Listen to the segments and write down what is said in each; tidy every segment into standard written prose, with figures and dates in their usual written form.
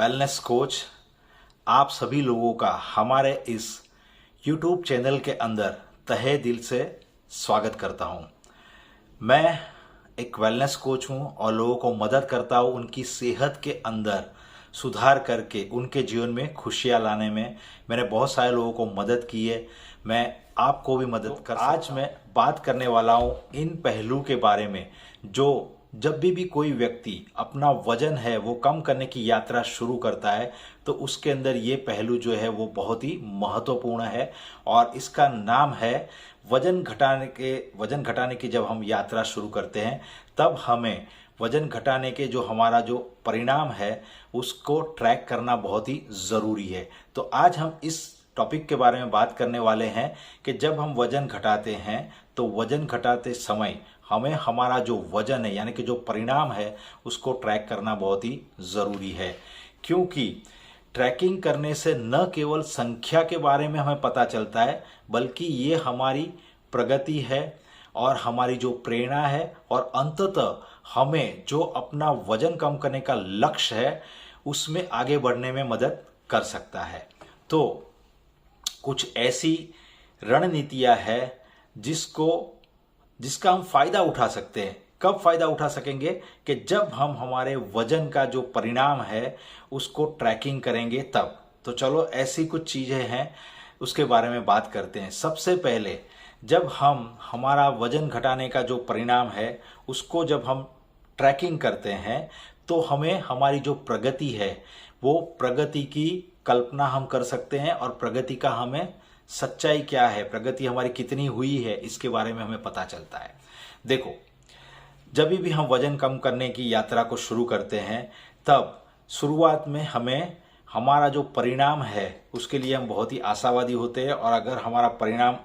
Wellness coach आप सभी लोगों का हमारे इस YouTube चैनल के अंदर तहे दिल से स्वागत करता हूं। मैं एक वेलनेस कोच हूं और लोगों को मदद करता हूं उनकी सेहत के अंदर सुधार करके उनके जीवन में खुशियां लाने में। मैंने बहुत सारे लोगों को मदद की है, मैं आपको भी मदद कर आज मैं बात करने वाला हूं इन पहलू के बारे में जो जब भी कोई व्यक्ति अपना वजन है वो कम करने की यात्रा शुरू करता है तो उसके अंदर ये पहलू जो है वो बहुत ही महत्वपूर्ण है और इसका नाम है वजन घटाने की जब हम यात्रा शुरू करते हैं तब हमें वजन घटाने के जो हमारा जो परिणाम है उसको ट्रैक करना बहुत ही ज़रूरी है। तो आज हम इस टॉपिक के बारे में बात करने वाले हैं कि जब हम वजन घटाते हैं तो वजन घटाते समय हमें हमारा जो वजन है यानी कि जो परिणाम है उसको ट्रैक करना बहुत ही ज़रूरी है, क्योंकि ट्रैकिंग करने से न केवल संख्या के बारे में हमें पता चलता है बल्कि ये हमारी प्रगति है और हमारी जो प्रेरणा है और अंततः हमें जो अपना वजन कम करने का लक्ष्य है उसमें आगे बढ़ने में मदद कर सकता है। तो कुछ ऐसी रणनीतियां हैं जिसका हम फायदा उठा सकते हैं। कब फायदा उठा सकेंगे कि जब हम हमारे वजन का जो परिणाम है उसको ट्रैकिंग करेंगे तब। तो चलो ऐसी कुछ चीजें हैं उसके बारे में बात करते हैं। सबसे पहले जब हम हमारा वजन घटाने का जो परिणाम है उसको जब हम ट्रैकिंग करते हैं तो हमें हमारी जो प्रगति है वो प्रगति की कल्पना हम कर सकते हैं और प्रगति का हमें सच्चाई क्या है, प्रगति हमारी कितनी हुई है, इसके बारे में हमें पता चलता है। देखो, जब भी हम वजन कम करने की यात्रा को शुरू करते हैं तब शुरुआत में हमें हमारा जो परिणाम है उसके लिए हम बहुत ही आशावादी होते हैं और अगर हमारा परिणाम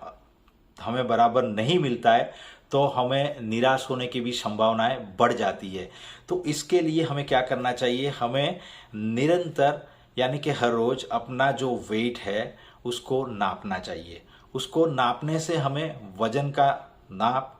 हमें बराबर नहीं मिलता है तो हमें निराश होने की भी संभावनाएं बढ़ जाती है। तो इसके लिए हमें क्या करना चाहिए, हमें निरंतर यानी कि हर रोज अपना जो वेट है उसको नापना चाहिए। उसको नापने से हमें वजन का नाप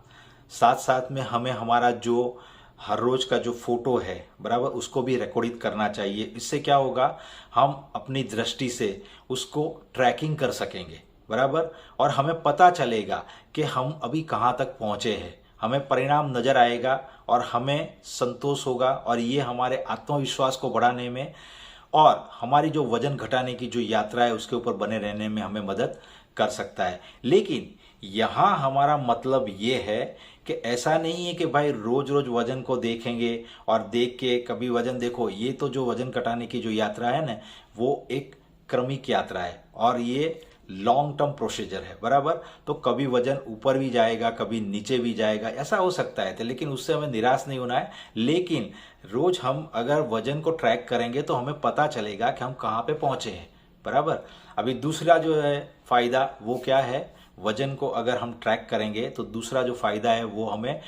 साथ साथ में हमें हमारा जो हर रोज का जो फोटो है बराबर उसको भी रिकॉर्डित करना चाहिए। इससे क्या होगा, हम अपनी दृष्टि से उसको ट्रैकिंग कर सकेंगे बराबर और हमें पता चलेगा कि हम अभी कहाँ तक पहुँचे हैं। हमें परिणाम नजर आएगा और हमें संतोष होगा और ये हमारे आत्मविश्वास को बढ़ाने में और हमारी जो वजन घटाने की जो यात्रा है उसके ऊपर बने रहने में हमें मदद कर सकता है। लेकिन यहाँ हमारा मतलब ये है कि ऐसा नहीं है कि भाई रोज रोज वजन को देखेंगे और देख के कभी वजन देखो। ये तो जो वजन घटाने की जो यात्रा है ना वो एक क्रमिक यात्रा है और ये लॉन्ग टर्म प्रोसीजर है बराबर। तो कभी वजन ऊपर भी जाएगा कभी नीचे भी जाएगा, ऐसा हो सकता है। तो लेकिन उससे हमें निराश नहीं होना है। लेकिन रोज हम अगर वजन को ट्रैक करेंगे तो हमें पता चलेगा कि हम कहाँ पे पहुंचे हैं बराबर। अभी दूसरा जो है फायदा वो क्या है, वजन को अगर हम ट्रैक करेंगे तो दूसरा जो फायदा है वो हमें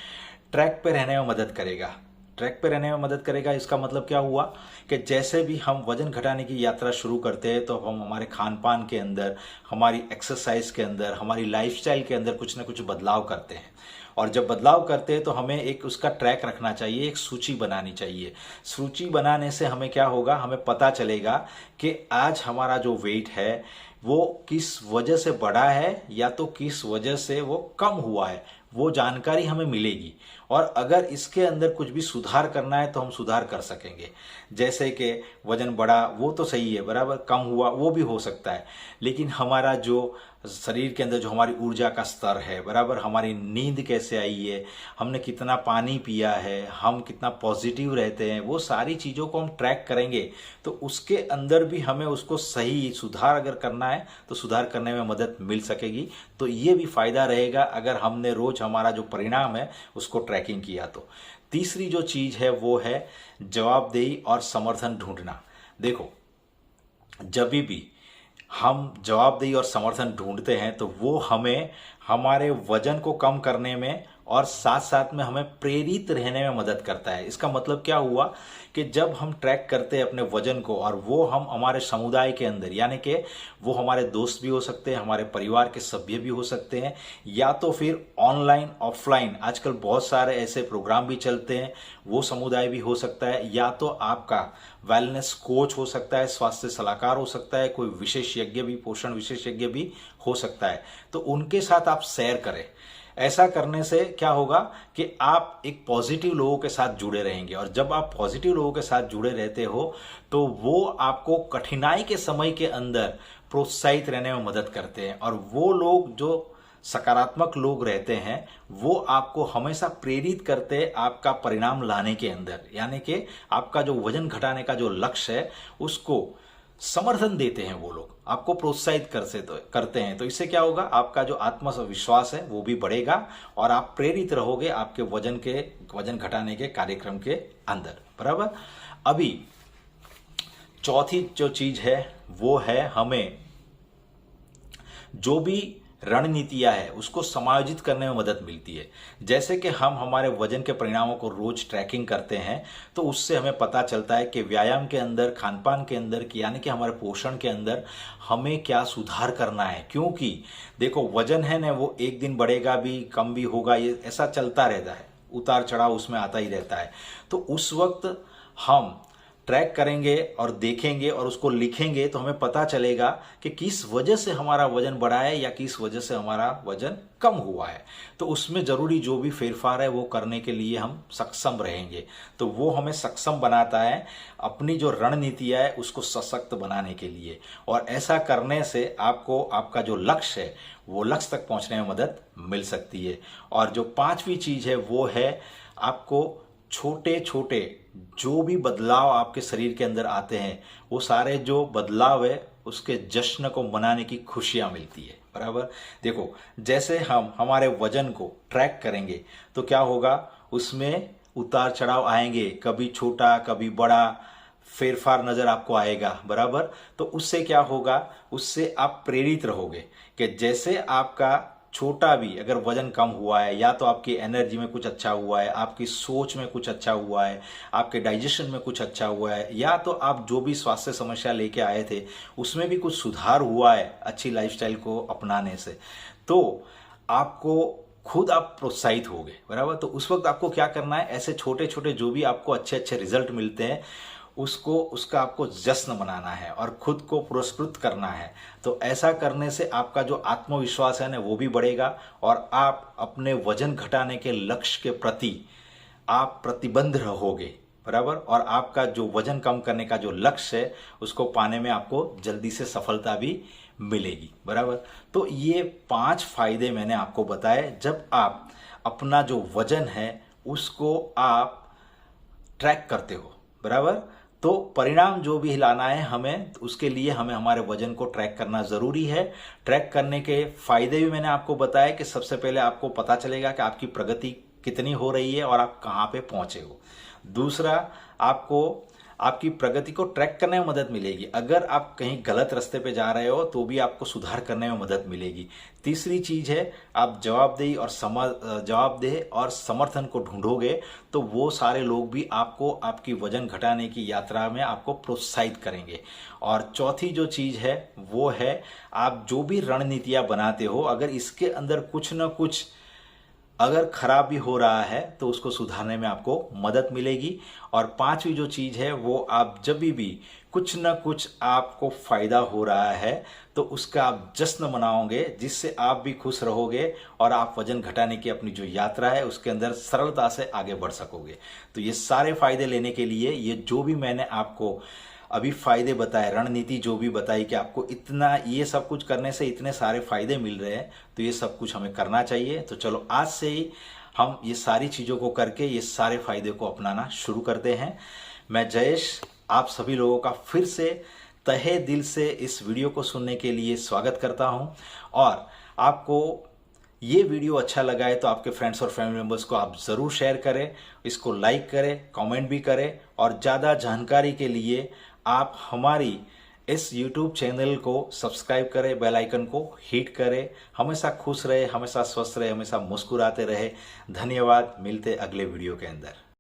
ट्रैक पे रहने में मदद करेगा। ट्रैक पे रहने में मदद करेगा इसका मतलब क्या हुआ कि जैसे भी हम वजन घटाने की यात्रा शुरू करते हैं तो हम हमारे खान पान के अंदर, हमारी एक्सरसाइज के अंदर, हमारी लाइफस्टाइल के अंदर कुछ ना कुछ बदलाव करते हैं। और जब बदलाव करते हैं तो हमें एक उसका ट्रैक रखना चाहिए, एक सूची बनानी चाहिए। सूची बनाने से हमें क्या होगा, हमें पता चलेगा कि आज हमारा जो वेट है वो किस वजह से बढ़ा है या तो किस वजह से वो कम हुआ है, वो जानकारी हमें मिलेगी। और अगर इसके अंदर कुछ भी सुधार करना है तो हम सुधार कर सकेंगे। जैसे कि वजन बढ़ा वो तो सही है बराबर, कम हुआ वो भी हो सकता है, लेकिन हमारा जो शरीर के अंदर जो हमारी ऊर्जा का स्तर है बराबर, हमारी नींद कैसे आई है, हमने कितना पानी पिया है, हम कितना पॉजिटिव रहते हैं, वो सारी चीज़ों को हम ट्रैक करेंगे तो उसके अंदर भी हमें उसको सही सुधार अगर करना है तो सुधार करने में मदद मिल सकेगी। तो ये भी फायदा रहेगा अगर हमने रोज हमारा जो परिणाम है उसको ट्रैकिंग किया तो। तीसरी जो चीज है वो है जवाबदेही और समर्थन ढूंढना। देखो, जब भी हम जवाबदेही और समर्थन ढूंढते हैं तो वो हमें हमारे वजन को कम करने में और साथ साथ में हमें प्रेरित रहने में मदद करता है। इसका मतलब क्या हुआ कि जब हम ट्रैक करते हैं अपने वजन को, और वो हम हमारे समुदाय के अंदर, यानी कि वो हमारे दोस्त भी हो सकते हैं, हमारे परिवार के सभ्य भी हो सकते हैं, या तो फिर ऑनलाइन ऑफलाइन आजकल बहुत सारे ऐसे प्रोग्राम भी चलते हैं, वो समुदाय भी हो सकता है, या तो आपका वेलनेस कोच हो सकता है, स्वास्थ्य सलाहकार हो सकता है, कोई विशेषज्ञ भी, पोषण विशेषज्ञ भी हो सकता है। तो उनके साथ आप शेयर करें। ऐसा करने से क्या होगा कि आप एक पॉजिटिव लोगों के साथ जुड़े रहेंगे, और जब आप पॉजिटिव लोगों के साथ जुड़े रहते हो तो वो आपको कठिनाई के समय के अंदर प्रोत्साहित रहने में मदद करते हैं। और वो लोग जो सकारात्मक लोग रहते हैं वो आपको हमेशा प्रेरित करते हैं आपका परिणाम लाने के अंदर, यानी कि आपका जो वजन घटाने का जो लक्ष्य है उसको समर्थन देते हैं। वो लोग आपको प्रोत्साहित करते हैं। तो इससे क्या होगा, आपका जो आत्मविश्वास है वो भी बढ़ेगा और आप प्रेरित रहोगे आपके वजन घटाने के कार्यक्रम के अंदर। बराबर। अभी चौथी जो चीज है वो है हमें जो भी रणनीतियां है उसको समायोजित करने में मदद मिलती है। जैसे कि हम हमारे वजन के परिणामों को रोज ट्रैकिंग करते हैं तो उससे हमें पता चलता है कि व्यायाम के अंदर, खान पान के अंदर, यानी कि हमारे पोषण के अंदर हमें क्या सुधार करना है। क्योंकि देखो वजन है ना, वो एक दिन बढ़ेगा भी, कम भी होगा, ये ऐसा चलता रहता है, उतार चढ़ाव उसमें आता ही रहता है। तो उस वक्त हम ट्रैक करेंगे और देखेंगे और उसको लिखेंगे तो हमें पता चलेगा कि किस वजह से हमारा वजन बढ़ा है या किस वजह से हमारा वजन कम हुआ है। तो उसमें जरूरी जो भी फेरफार है वो करने के लिए हम सक्षम रहेंगे। तो वो हमें सक्षम बनाता है अपनी जो रणनीतियां है उसको सशक्त बनाने के लिए। और ऐसा करने से आपको आपका जो लक्ष्य है वो लक्ष्य तक पहुंचने में मदद मिल सकती है। और जो पांचवी चीज है वो है आपको छोटे छोटे जो भी बदलाव आपके शरीर के अंदर आते हैं वो सारे जो बदलाव है उसके जश्न को मनाने की खुशियां मिलती है। बराबर। देखो जैसे हम हमारे वजन को ट्रैक करेंगे तो क्या होगा, उसमें उतार चढ़ाव आएंगे, कभी छोटा कभी बड़ा फेरफार नजर आपको आएगा। बराबर। तो उससे क्या होगा, उससे आप प्रेरित रहोगे कि जैसे आपका छोटा भी अगर वजन कम हुआ है, या तो आपकी एनर्जी में कुछ अच्छा हुआ है, आपकी सोच में कुछ अच्छा हुआ है, आपके डाइजेशन में कुछ अच्छा हुआ है, या तो आप जो भी स्वास्थ्य समस्या लेके आए थे उसमें भी कुछ सुधार हुआ है अच्छी लाइफस्टाइल को अपनाने से, तो आपको खुद आप प्रोत्साहित होगे। बराबर। तो उस वक्त आपको क्या करना है, ऐसे छोटे छोटे जो भी आपको अच्छे अच्छे रिजल्ट मिलते हैं उसका आपको जश्न मनाना है और खुद को पुरस्कृत करना है। तो ऐसा करने से आपका जो आत्मविश्वास है ना वो भी बढ़ेगा और आप अपने वजन घटाने के लक्ष्य के प्रति आप प्रतिबद्ध रहोगे। बराबर। और आपका जो वजन कम करने का जो लक्ष्य है उसको पाने में आपको जल्दी से सफलता भी मिलेगी। बराबर। तो ये 5 फायदे मैंने आपको बताए जब आप अपना जो वजन है उसको आप ट्रैक करते हो। बराबर। तो परिणाम जो भी लाना है हमें, उसके लिए हमें हमारे वजन को ट्रैक करना जरूरी है। ट्रैक करने के फायदे भी मैंने आपको बताया कि सबसे पहले आपको पता चलेगा कि आपकी प्रगति कितनी हो रही है और आप कहां पे पहुंचे हो। दूसरा, आपको आपकी प्रगति को ट्रैक करने में मदद मिलेगी। अगर आप कहीं गलत रास्ते पे जा रहे हो तो भी आपको सुधार करने में मदद मिलेगी। तीसरी चीज है, आप जवाबदेह और समर्थन को ढूंढोगे तो वो सारे लोग भी आपको आपकी वजन घटाने की यात्रा में आपको प्रोत्साहित करेंगे। और चौथी जो चीज है वो है, आप जो भी रणनीतियां बनाते हो अगर इसके अंदर कुछ न कुछ अगर खराब भी हो रहा है तो उसको सुधारने में आपको मदद मिलेगी। और पांचवी जो चीज है वो, आप जब भी कुछ न कुछ आपको फायदा हो रहा है तो उसका आप जश्न मनाओगे, जिससे आप भी खुश रहोगे और आप वजन घटाने की अपनी जो यात्रा है उसके अंदर सरलता से आगे बढ़ सकोगे। तो ये सारे फायदे लेने के लिए ये जो भी मैंने आपको अभी फायदे बताए, रणनीति जो भी बताई कि आपको इतना, ये सब कुछ करने से इतने सारे फायदे मिल रहे हैं, तो ये सब कुछ हमें करना चाहिए। तो चलो आज से ही हम ये सारी चीजों को करके ये सारे फायदे को अपनाना शुरू करते हैं। मैं जयेश आप सभी लोगों का फिर से तहे दिल से इस वीडियो को सुनने के लिए स्वागत करता हूं। और आपको ये वीडियो अच्छा लगा है तो आपके फ्रेंड्स और फैमिली मेंबर्स को आप जरूर शेयर करें, इसको लाइक करें, कमेंट भी करें। और ज़्यादा जानकारी के लिए आप हमारी इस YouTube चैनल को सब्सक्राइब करें, बेल आइकन को हिट करें। हमेशा खुश रहे, हमेशा स्वस्थ रहे, हमेशा मुस्कुराते रहे। धन्यवाद। मिलते अगले वीडियो के अंदर।